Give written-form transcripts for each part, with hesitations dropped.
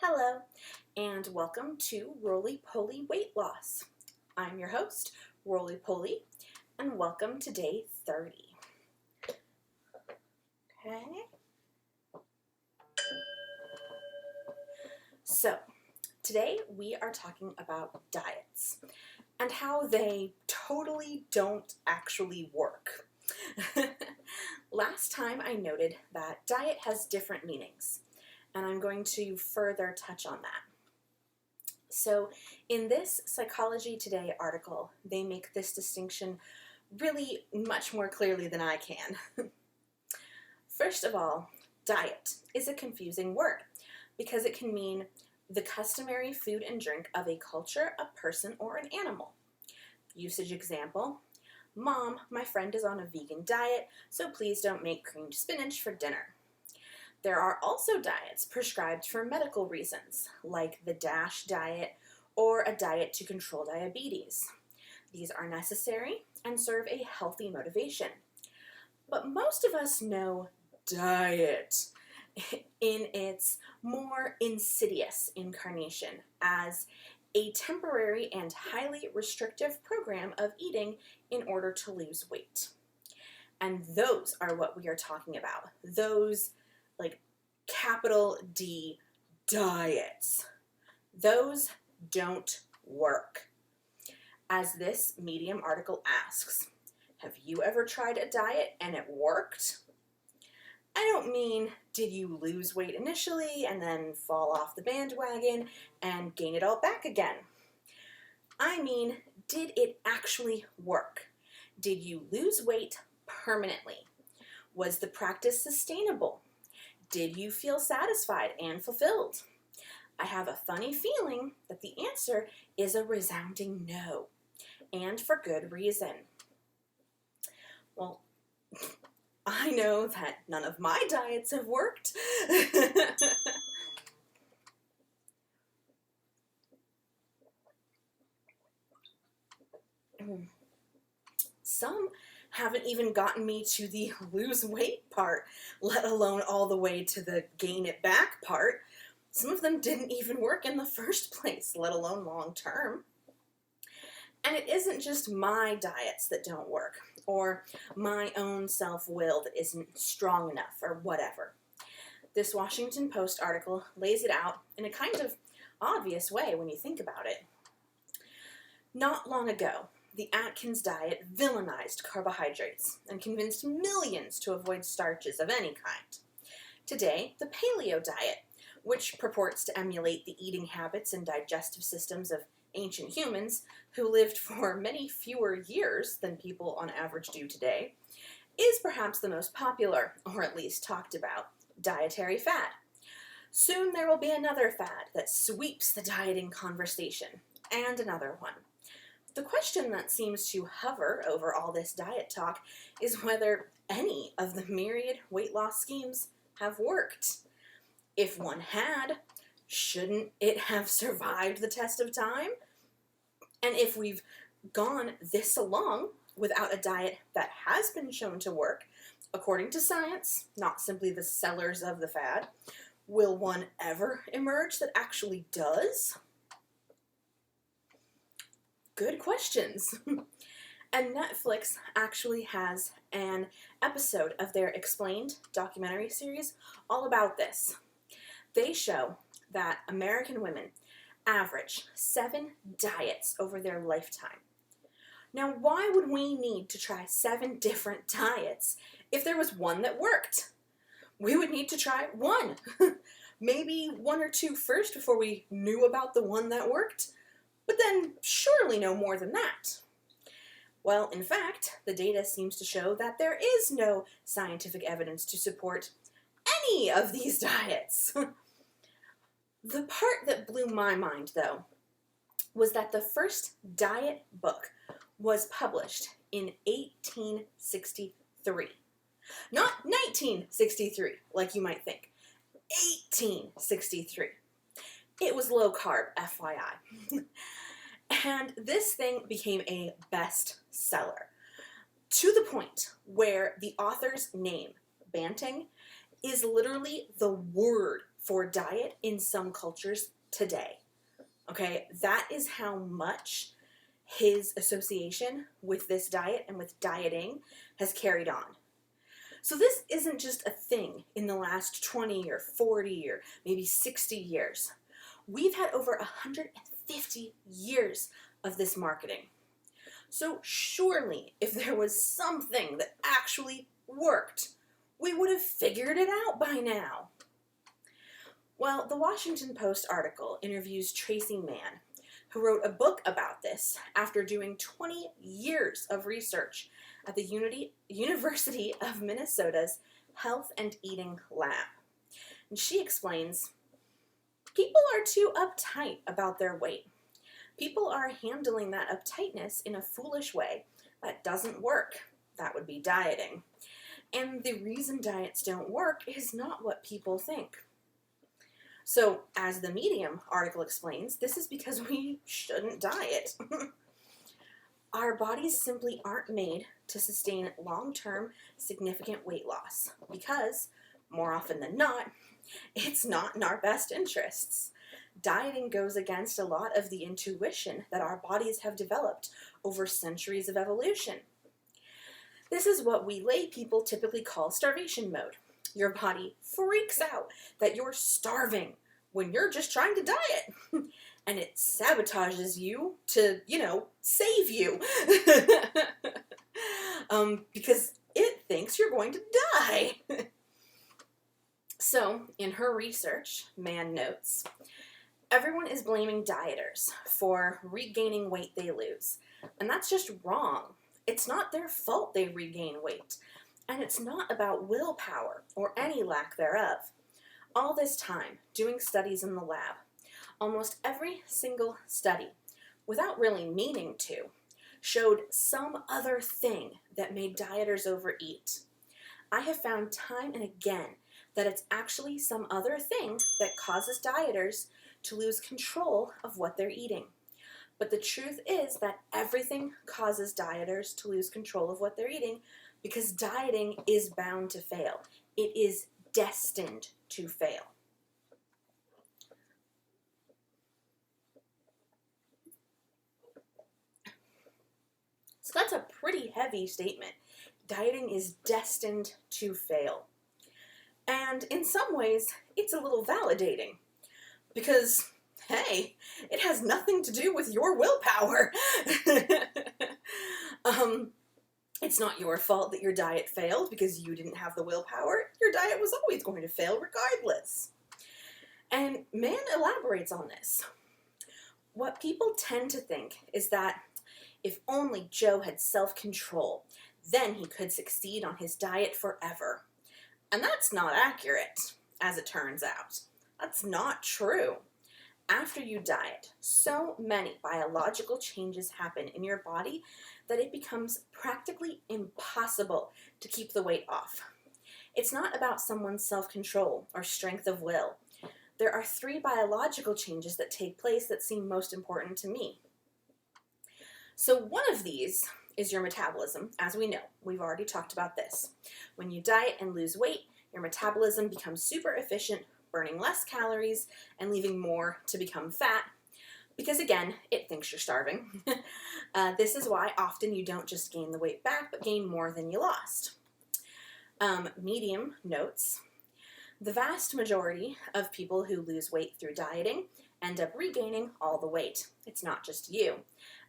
Hello, and welcome to Roly Poly Weight Loss. I'm your host, Roly Poly, and welcome to day 30. Okay. So, today we are talking about diets and how they totally don't actually work. Last time I noted that diet has different meanings, and I'm going to further touch on that. So in this Psychology Today article, they make this distinction really much more clearly than I can. First of all, diet is a confusing word because it can mean the customary food and drink of a culture, a person, or an animal. Usage example: Mom, my friend is on a vegan diet, so please don't make creamed spinach for dinner. There are also diets prescribed for medical reasons, like the DASH diet or a diet to control diabetes. These are necessary and serve a healthy motivation. But most of us know diet in its more insidious incarnation as a temporary and highly restrictive program of eating in order to lose weight. And those are what we are talking about. Those like capital D diets. Those don't work. As this Medium article asks, have you ever tried a diet and it worked? I don't mean, did you lose weight initially and then fall off the bandwagon and gain it all back again? I mean, did it actually work? Did you lose weight permanently? Was the practice sustainable? Did you feel satisfied and fulfilled? I have a funny feeling that the answer is a resounding no, and for good reason. Well, I know that none of my diets have worked. Some haven't even gotten me to the lose weight part, let alone all the way to the gain it back part. Some of them didn't even work in the first place, let alone long term. And it isn't just my diets that don't work, or my own self-will that isn't strong enough, or whatever. This Washington Post article lays it out in a kind of obvious way when you think about it. Not long ago, the Atkins diet villainized carbohydrates and convinced millions to avoid starches of any kind. Today, the paleo diet, which purports to emulate the eating habits and digestive systems of ancient humans who lived for many fewer years than people on average do today, is perhaps the most popular, or at least talked about, dietary fad. Soon there will be another fad that sweeps the dieting conversation, and another one. The question that seems to hover over all this diet talk is whether any of the myriad weight loss schemes have worked. If one had, shouldn't it have survived the test of time? And if we've gone this long without a diet that has been shown to work, according to science, not simply the sellers of the fad, will one ever emerge that actually does? Good questions. And Netflix actually has an episode of their Explained documentary series all about this. They show that American women average 7 diets over their lifetime. Now, why would we need to try 7 different diets if there was one that worked? We would need to try one. Maybe 1 or 2 first before we knew about the one that worked, but then surely no more than that. Well, in fact, the data seems to show that there is no scientific evidence to support any of these diets. The part that blew my mind, though, was that the first diet book was published in 1863. Not 1963, like you might think. 1863. It was low carb, FYI. And this thing became a bestseller, to the point where the author's name, Banting, is literally the word for diet in some cultures today. Okay, that is how much his association with this diet and with dieting has carried on. So this isn't just a thing in the last 20 or 40 or maybe 60 years. We've had over 150 years of this marketing. So surely, if there was something that actually worked, we would have figured it out by now. Well, the Washington Post article interviews Tracy Mann, who wrote a book about this after doing 20 years of research at the University of Minnesota's Health and Eating Lab. And she explains, people are too uptight about their weight. People are handling that uptightness in a foolish way that doesn't work. That would be dieting. And the reason diets don't work is not what people think. So, as the Medium article explains, this is because we shouldn't diet. Our bodies simply aren't made to sustain long-term significant weight loss because, more often than not, it's not in our best interests. Dieting goes against a lot of the intuition that our bodies have developed over centuries of evolution. This is what we lay people typically call starvation mode. Your body freaks out that you're starving when you're just trying to diet. And it sabotages you to, save you. Because it thinks you're going to die. So, in her research, Mann notes, everyone is blaming dieters for regaining weight they lose. And that's just wrong. It's not their fault they regain weight. And it's not about willpower or any lack thereof. All this time, doing studies in the lab, almost every single study, without really meaning to, showed some other thing that made dieters overeat. I have found time and again that it's actually some other thing that causes dieters to lose control of what they're eating. But the truth is that everything causes dieters to lose control of what they're eating because dieting is bound to fail. It is destined to fail. So that's a pretty heavy statement. Dieting is destined to fail. And in some ways, it's a little validating because, hey, it has nothing to do with your willpower. It's not your fault that your diet failed because you didn't have the willpower. Your diet was always going to fail regardless. And Mann elaborates on this. What people tend to think is that if only Joe had self-control, then he could succeed on his diet forever. And that's not accurate, as it turns out. That's not true. After you diet, so many biological changes happen in your body that it becomes practically impossible to keep the weight off. It's not about someone's self-control or strength of will. There are 3 biological changes that take place that seem most important to me. So one of these is your metabolism, as we know. We've already talked about this. When you diet and lose weight, your metabolism becomes super efficient, burning less calories and leaving more to become fat, because again, it thinks you're starving. This is why often you don't just gain the weight back, but gain more than you lost. Medium notes, the vast majority of people who lose weight through dieting end up regaining all the weight. It's not just you.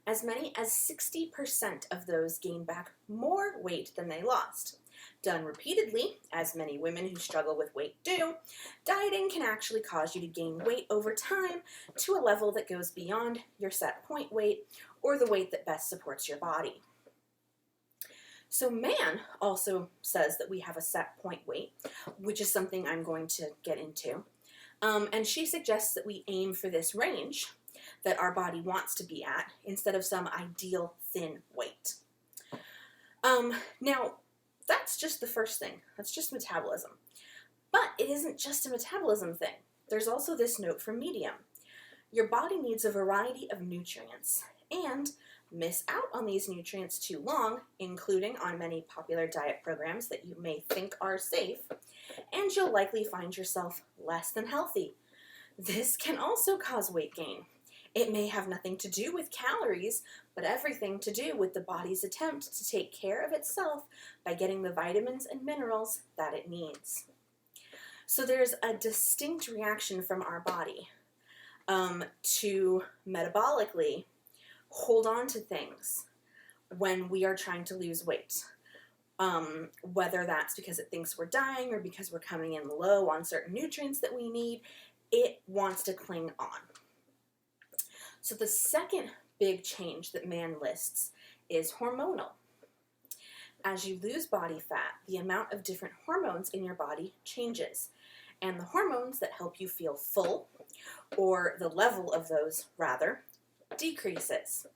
As many as 60% of those gain back more weight than they lost. Done repeatedly, as many women who struggle with weight do, dieting can actually cause you to gain weight over time to a level that goes beyond your set point weight or the weight that best supports your body. So Mann also says that we have a set point weight, which is something I'm going to get into. And she suggests that we aim for this range that our body wants to be at instead of some ideal thin weight. Now, that's just the first thing. That's just metabolism. But it isn't just a metabolism thing. There's also this note from Medium. Your body needs a variety of nutrients, and miss out on these nutrients too long, including on many popular diet programs that you may think are safe, and you'll likely find yourself less than healthy. This can also cause weight gain. It may have nothing to do with calories, but everything to do with the body's attempt to take care of itself by getting the vitamins and minerals that it needs. So there's a distinct reaction from our body to metabolically hold on to things when we are trying to lose weight. Whether that's because it thinks we're dying or because we're coming in low on certain nutrients that we need, it wants to cling on. So the second big change that man lists is hormonal. As you lose body fat, the amount of different hormones in your body changes, and the hormones that help you feel full, or the level of those rather, decreases.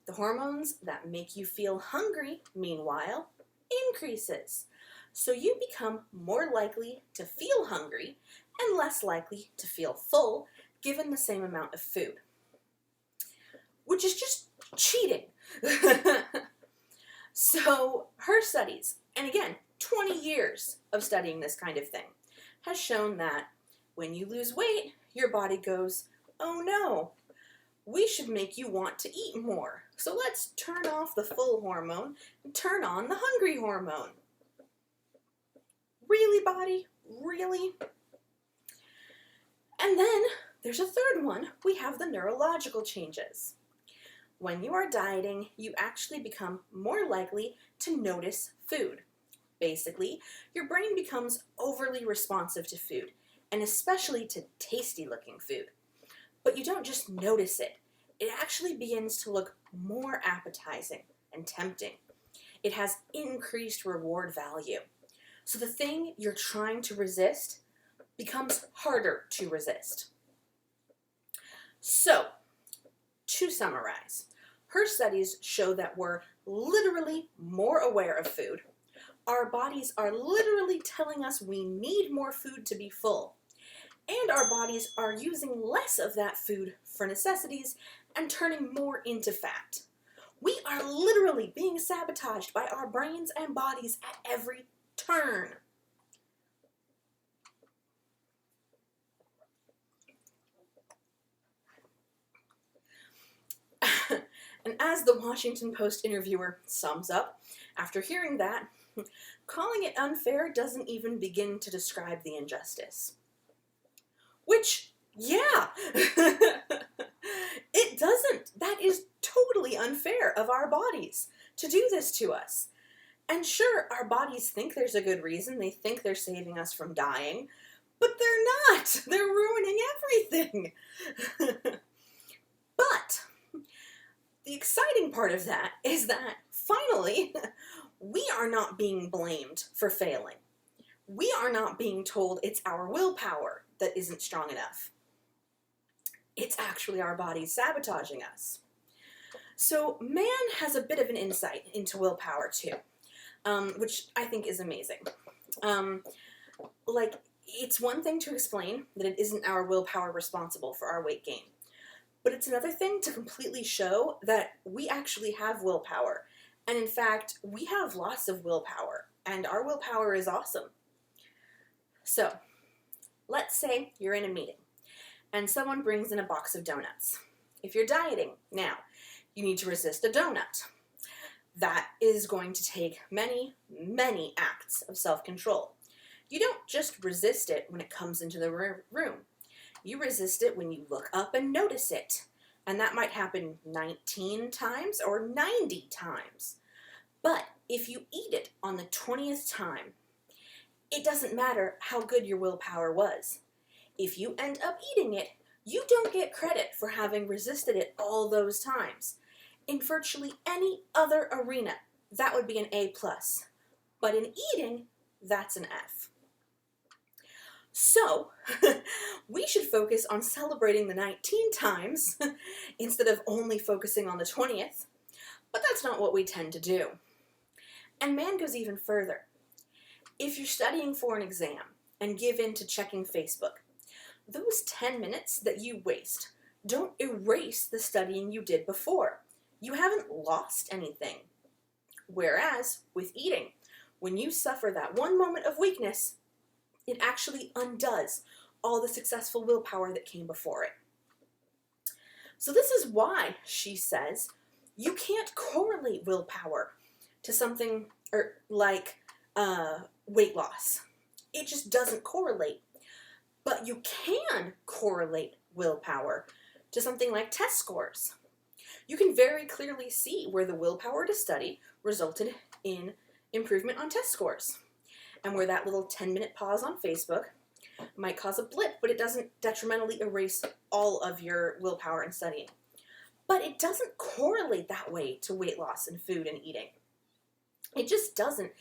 The hormones that make you feel hungry, meanwhile, increases. So you become more likely to feel hungry and less likely to feel full given the same amount of food. Which is just cheating. So her studies, and again, 20 years of studying this kind of thing, has shown that when you lose weight, your body goes, oh no, we should make you want to eat more. So let's turn off the full hormone and turn on the hungry hormone. Really, body? Really? And then there's a third one. We have the neurological changes. When you are dieting, you actually become more likely to notice food. Basically, your brain becomes overly responsive to food, and especially to tasty-looking food. But you don't just notice it. It actually begins to look more appetizing and tempting. It has increased reward value. So the thing you're trying to resist becomes harder to resist. So, to summarize, her studies show that we're literally more aware of food. Our bodies are literally telling us we need more food to be full. And our bodies are using less of that food for necessities and turning more into fat. We are literally being sabotaged by our brains and bodies at every turn. And as the Washington Post interviewer sums up, after hearing that, calling it unfair doesn't even begin to describe the injustice. Which, yeah, it doesn't. That is totally unfair of our bodies to do this to us. And sure, our bodies think there's a good reason. They think they're saving us from dying, but they're not. They're ruining everything. But the exciting part of that is that finally, we are not being blamed for failing. We are not being told it's our willpower that isn't strong enough. It's actually our bodies sabotaging us. So man has a bit of an insight into willpower too, which I think is amazing. It's one thing to explain that it isn't our willpower responsible for our weight gain, but it's another thing to completely show that we actually have willpower. And in fact, we have lots of willpower, and our willpower is awesome. So, let's say you're in a meeting, and someone brings in a box of donuts. If you're dieting, now, you need to resist a donut. That is going to take many, many acts of self-control. You don't just resist it when it comes into the room. You resist it when you look up and notice it. And that might happen 19 times or 90 times. But if you eat it on the 20th time, it doesn't matter how good your willpower was. If you end up eating it, you don't get credit for having resisted it all those times. In virtually any other arena, that would be an A+. But in eating, that's an F. So, we should focus on celebrating the 19 times instead of only focusing on the 20th. But that's not what we tend to do. And man goes even further. If you're studying for an exam and give in to checking Facebook, those 10 minutes that you waste don't erase the studying you did before. You haven't lost anything. Whereas, with eating, when you suffer that one moment of weakness, It actually undoes all the successful willpower that came before it. So this is why, she says, you can't correlate willpower to something like weight loss. It just doesn't correlate. But you can correlate willpower to something like test scores. You can very clearly see where the willpower to study resulted in improvement on test scores, and where that little 10-minute pause on Facebook might cause a blip, but it doesn't detrimentally erase all of your willpower in studying. But it doesn't correlate that way to weight loss and food and eating. It just doesn't.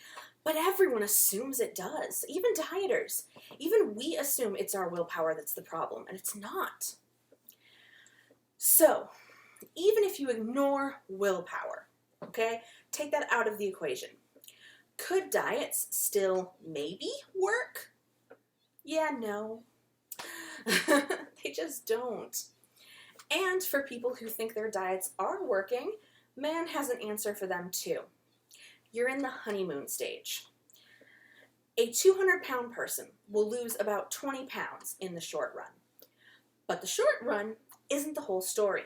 But everyone assumes it does. Even dieters. Even we assume it's our willpower that's the problem, and it's not. So, even if you ignore willpower, okay, take that out of the equation, could diets still maybe work? Yeah, no. They just don't. And for people who think their diets are working, man has an answer for them too. You're in the honeymoon stage. A 200-pound person will lose about 20 pounds in the short run. But the short run isn't the whole story.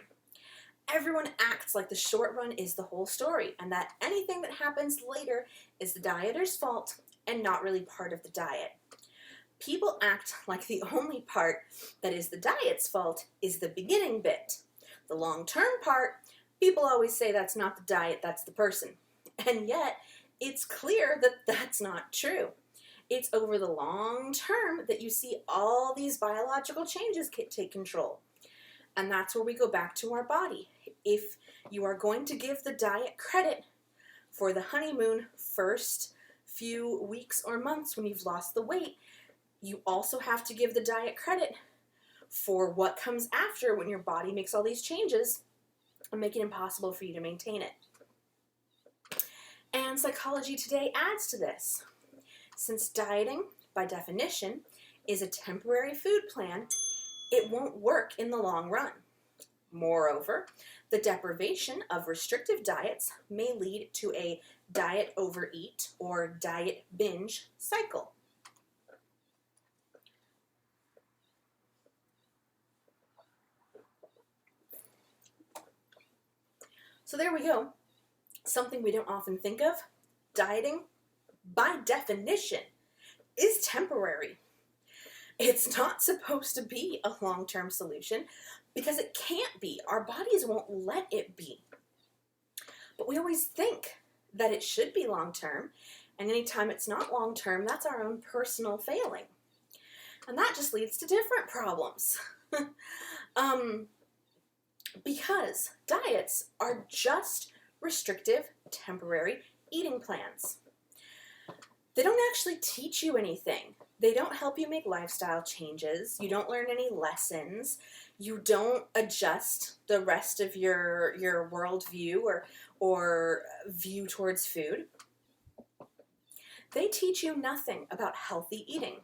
Everyone acts like the short run is the whole story, and that anything that happens later is the dieter's fault and not really part of the diet. People act like the only part that is the diet's fault is the beginning bit. The long-term part, people always say that's not the diet, that's the person. And yet, it's clear that that's not true. It's over the long term that you see all these biological changes take control. And that's where we go back to our body. If you are going to give the diet credit for the honeymoon first few weeks or months when you've lost the weight, you also have to give the diet credit for what comes after when your body makes all these changes and make it impossible for you to maintain it. And Psychology Today adds to this. Since dieting, by definition, is a temporary food plan, it won't work in the long run. Moreover, the deprivation of restrictive diets may lead to a diet overeat or diet binge cycle. So there we go. Something we don't often think of. Dieting, by definition, is temporary. It's not supposed to be a long-term solution because it can't be. Our bodies won't let it be. But we always think that it should be long-term, and anytime it's not long-term, that's our own personal failing. And that just leads to different problems. Because diets are just restrictive, temporary eating plans. They don't actually teach you anything. They don't help you make lifestyle changes. You don't learn any lessons. You don't adjust the rest of your worldview or view towards food. They teach you nothing about healthy eating.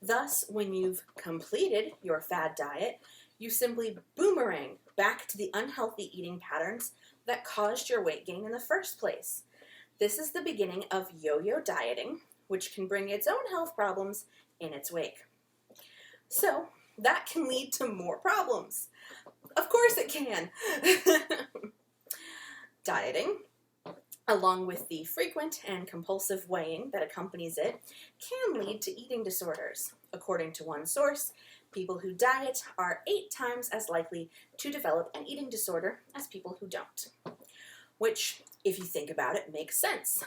Thus, when you've completed your fad diet, you simply boomerang back to the unhealthy eating patterns that caused your weight gain in the first place. This is the beginning of yo-yo dieting, which can bring its own health problems in its wake. So, that can lead to more problems. Of course it can. Dieting, along with the frequent and compulsive weighing that accompanies it, can lead to eating disorders. According to one source, people who diet are 8 times as likely to develop an eating disorder as people who don't. Which, if you think about it, makes sense.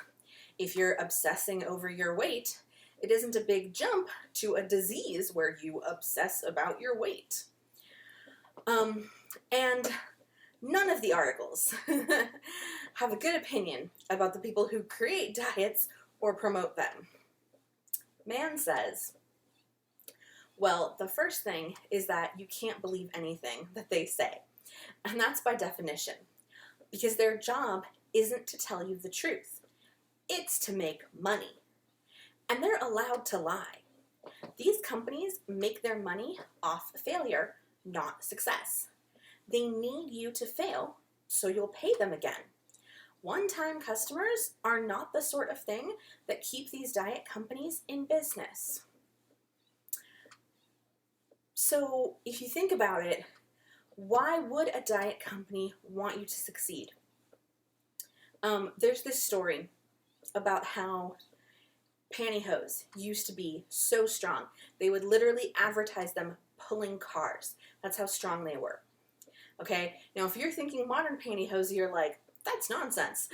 If you're obsessing over your weight, it isn't a big jump to a disease where you obsess about your weight. And none of the articles have a good opinion about the people who create diets or promote them. Man says, well, the first thing is that you can't believe anything that they say. And that's by definition. Because their job isn't to tell you the truth. It's to make money. And they're allowed to lie. These companies make their money off failure, not success. They need you to fail so you'll pay them again. One-time customers are not the sort of thing that keep these diet companies in business. So if you think about it, why would a diet company want you to succeed? There's this story about how pantyhose used to be so strong. They would literally advertise them pulling cars. That's how strong they were. Okay, now if you're thinking modern pantyhose, you're like, that's nonsense.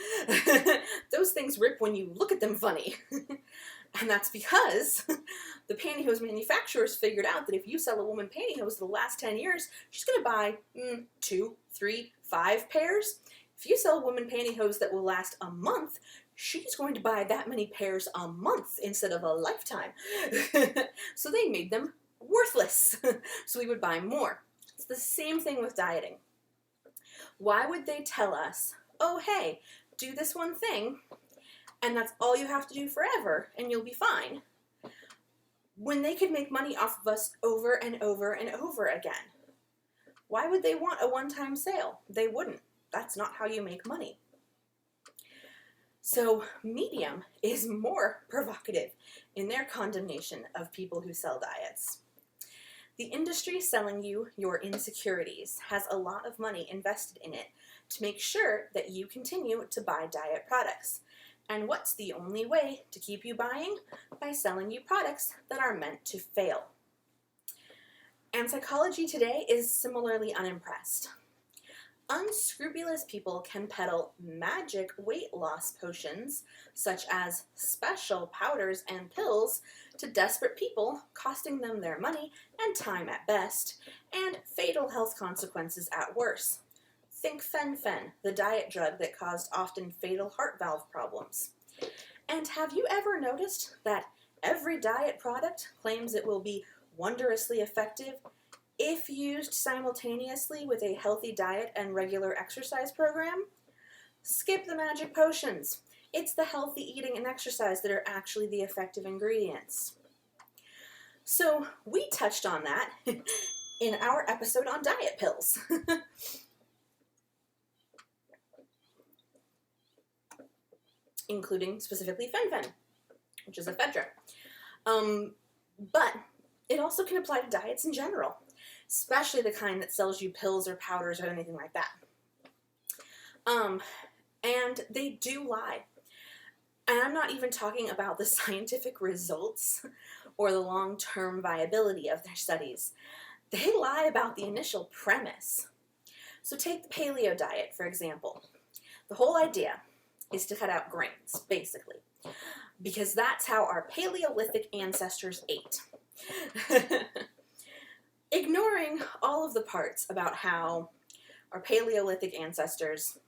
Those things rip when you look at them funny. And that's because the pantyhose manufacturers figured out that if you sell a woman pantyhose the last 10 years, she's going to buy 2, 3, 5 pairs. If you sell a woman pantyhose that will last a month, she's going to buy that many pairs a month instead of a lifetime. So they made them worthless. So we would buy more. It's the same thing with dieting. Why would they tell us, oh, hey, do this one thing, and that's all you have to do forever, and you'll be fine, when they could make money off of us over and over and over again? Why would they want a one-time sale? They wouldn't. That's not how you make money. So Medium is more provocative in their condemnation of people who sell diets. The industry selling you your insecurities has a lot of money invested in it to make sure that you continue to buy diet products. And what's the only way to keep you buying? By selling you products that are meant to fail. And psychology today is similarly unimpressed. Unscrupulous people can peddle magic weight loss potions, such as special powders and pills, to desperate people, costing them their money and time at best, and fatal health consequences at worst. Think Fen-Phen, the diet drug that caused often fatal heart valve problems. And have you ever noticed that every diet product claims it will be wondrously effective if used simultaneously with a healthy diet and regular exercise program? Skip the magic potions. It's the healthy eating and exercise that are actually the effective ingredients. So we touched on that in our episode on diet pills. Including specifically Fen-Phen, which is ephedra. But it also can apply to diets in general, especially the kind that sells you pills or powders or anything like that. And they do lie. And I'm not even talking about the scientific results or the long-term viability of their studies. They lie about the initial premise. So take the paleo diet, for example. The whole idea is to cut out grains, basically, because that's how our Paleolithic ancestors ate. Ignoring all of the parts about how our Paleolithic ancestors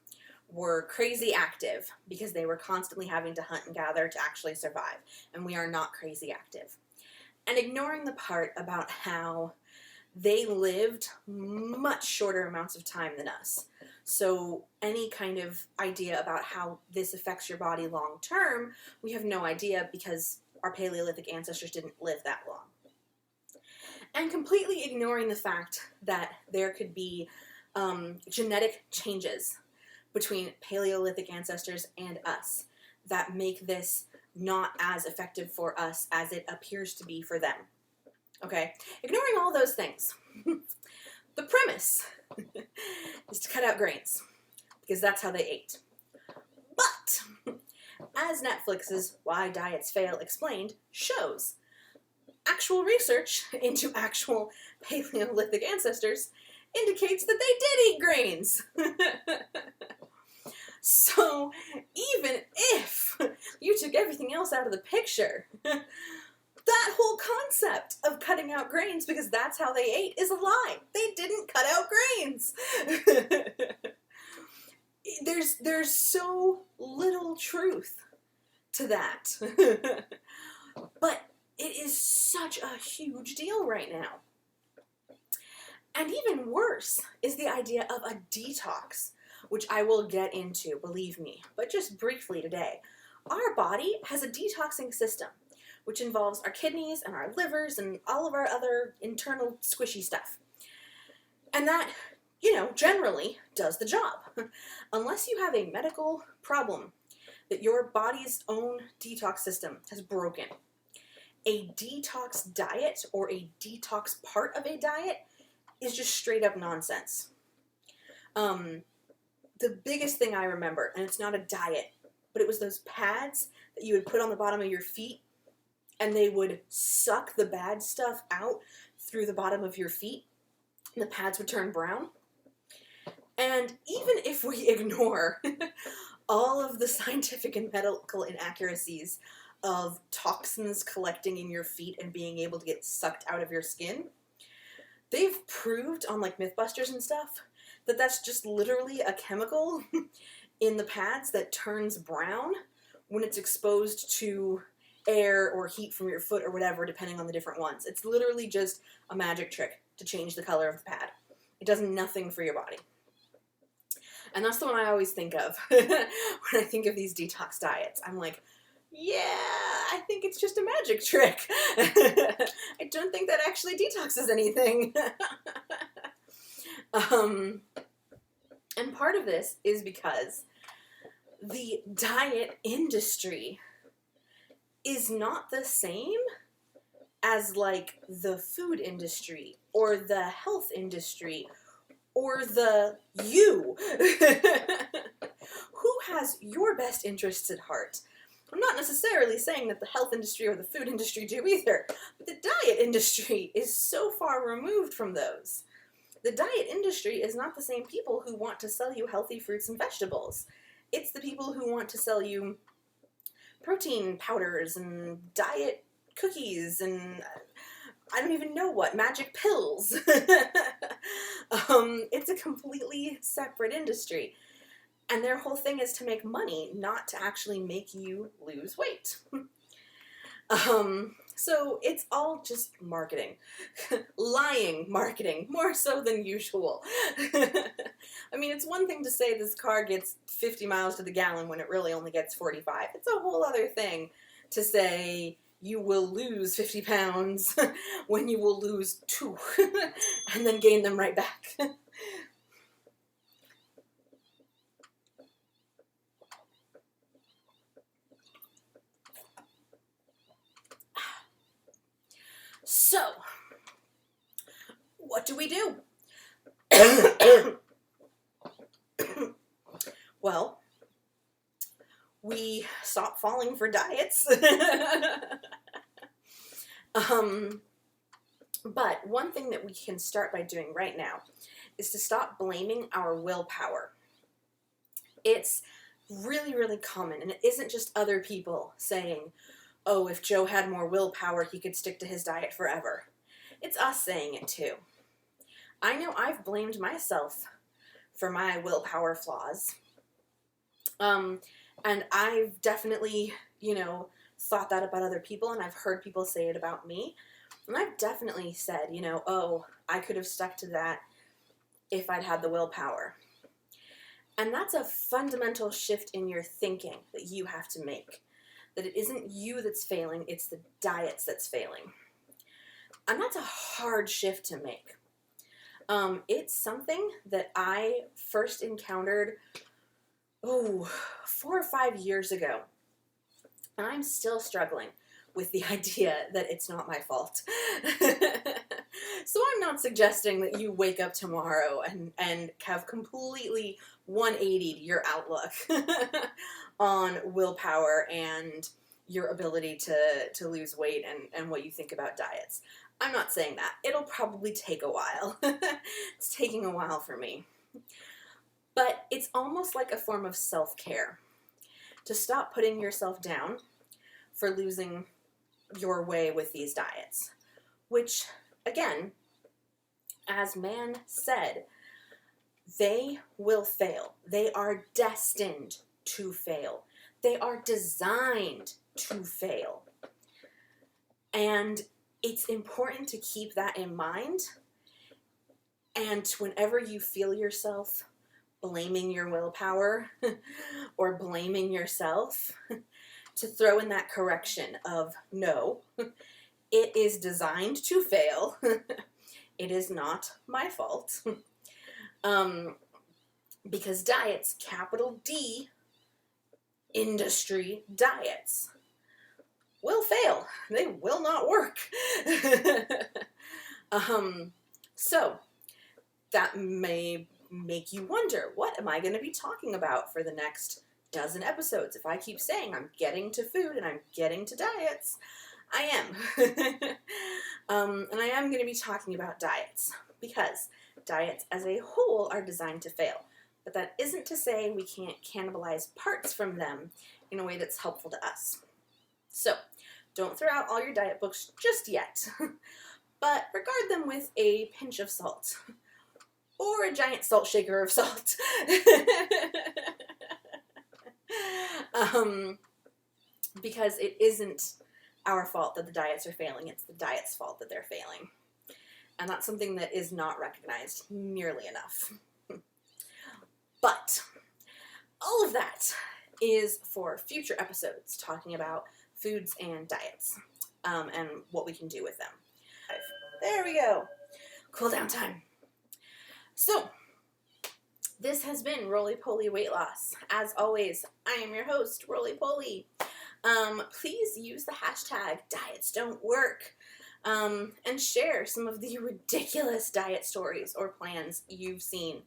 were crazy active because they were constantly having to hunt and gather to actually survive, and we are not crazy active. And ignoring the part about how they lived much shorter amounts of time than us. So any kind of idea about how this affects your body long term, we have no idea because our Paleolithic ancestors didn't live that long. And completely ignoring the fact that there could be genetic changes between Paleolithic ancestors and us that make this not as effective for us as it appears to be for them. Okay, ignoring all those things, the premise is to cut out grains, because that's how they ate. But, as Netflix's Why Diets Fail Explained shows, actual research into actual Paleolithic ancestors indicates that they did eat grains. So, even if you took everything else out of the picture, that whole concept of cutting out grains because that's how they ate is a lie. They didn't cut out grains. There's so little truth to that. But it is such a huge deal right now. And even worse is the idea of a detox, which I will get into, believe me, but just briefly today. Our body has a detoxing system, which involves our kidneys and our livers and all of our other internal squishy stuff. And that, generally does the job. Unless you have a medical problem that your body's own detox system has broken, a detox diet or a detox part of a diet is just straight up nonsense. The biggest thing I remember, and it's not a diet, but it was those pads that you would put on the bottom of your feet, and they would suck the bad stuff out through the bottom of your feet, and the pads would turn brown. And even if we ignore all of the scientific and medical inaccuracies of toxins collecting in your feet and being able to get sucked out of your skin, they've proved on like Mythbusters and stuff that that's just literally a chemical in the pads that turns brown when it's exposed to air or heat from your foot or whatever, depending on the different ones. It's literally just a magic trick to change the color of the pad. It does nothing for your body. And that's the one I always think of when I think of these detox diets. I'm like, yeah, I think it's just a magic trick. I don't think that actually detoxes anything. And part of this is because the diet industry is not the same as like the food industry or the health industry or the you. Who has your best interests at heart? I'm not necessarily saying that the health industry or the food industry do either, but the diet industry is so far removed from those. The diet industry is not the same people who want to sell you healthy fruits and vegetables. It's the people who want to sell you protein powders and diet cookies and I don't even know what, magic pills. It's a completely separate industry. And their whole thing is to make money, not to actually make you lose weight. So it's all just marketing. Lying marketing, more so than usual. I mean, it's one thing to say this car gets 50 miles to the gallon when it really only gets 45. It's a whole other thing to say you will lose 50 pounds when you will lose 2 and then gain them right back. So, what do we do? Well, we stop falling for diets. But one thing that we can start by doing right now is to stop blaming our willpower. It's really, really common, and it isn't just other people saying, oh, if Joe had more willpower, he could stick to his diet forever. It's us saying it too. I know I've blamed myself for my willpower flaws. And I've definitely, thought that about other people, and I've heard people say it about me. And I've definitely said, oh, I could have stuck to that if I'd had the willpower. And that's a fundamental shift in your thinking that you have to make. That it isn't you that's failing, it's the diets that's failing. And that's a hard shift to make. It's something that I first encountered, 4 or 5 years ago. And I'm still struggling with the idea that it's not my fault. So I'm not suggesting that you wake up tomorrow and have completely 180'd your outlook on willpower and your ability to lose weight and what you think about diets. I'm not saying that. It'll probably take a while. It's taking a while for me. But it's almost like a form of self-care. To stop putting yourself down for losing your way with these diets. Which, again, as man said, they will fail. They are destined to fail. They are designed to fail. And it's important to keep that in mind. And whenever you feel yourself blaming your willpower or blaming yourself, to throw in that correction of, no, it is designed to fail. It is not my fault. Because diets, capital D, industry diets, will fail. They will not work. So that may make you wonder, what am I going to be talking about for the next dozen episodes? If I keep saying I'm getting to food and I'm getting to diets, I am. And I am going to be talking about diets, because diets as a whole are designed to fail. But that isn't to say we can't cannibalize parts from them in a way that's helpful to us. So, don't throw out all your diet books just yet, but regard them with a pinch of salt, or a giant salt shaker of salt. Because it isn't our fault that the diets are failing, it's the diet's fault that they're failing. And that's something that is not recognized nearly enough. But all of that is for future episodes, talking about foods and diets, and what we can do with them. There we go. Cool down time. So, this has been Roly Poly Weight Loss. As always, I am your host, Roly Poly. Please use the hashtag #DietsDon'tWork, and share some of the ridiculous diet stories or plans you've seen,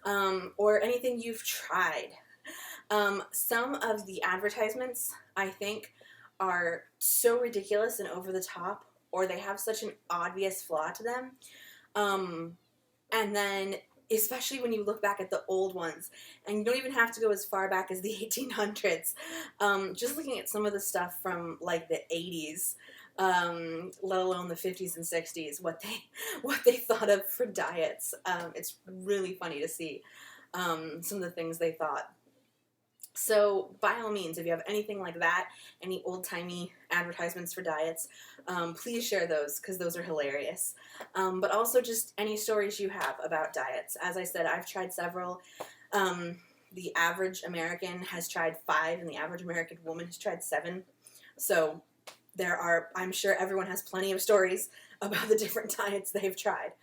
or anything you've tried. Some of the advertisements, I think, are so ridiculous and over the top, or they have such an obvious flaw to them. And then, especially when you look back at the old ones, and you don't even have to go as far back as the 1800s, just looking at some of the stuff from like the 80s, let alone the 50s and 60s, what they thought of for diets. It's really funny to see some of the things they thought. So, by all means, if you have anything like that, any old-timey advertisements for diets, please share those, because those are hilarious. But also just any stories you have about diets. As I said, I've tried several. The average American has tried 5, and the average American woman has tried 7. So, I'm sure everyone has plenty of stories about the different diets they've tried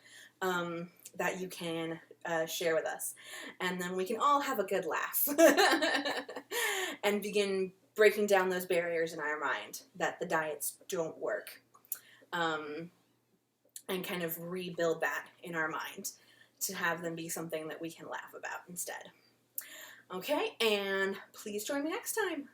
that you can share with us, and then we can all have a good laugh and begin breaking down those barriers in our mind that the diets don't work, and kind of rebuild that in our mind to have them be something that we can laugh about instead. Okay, and please join me next time.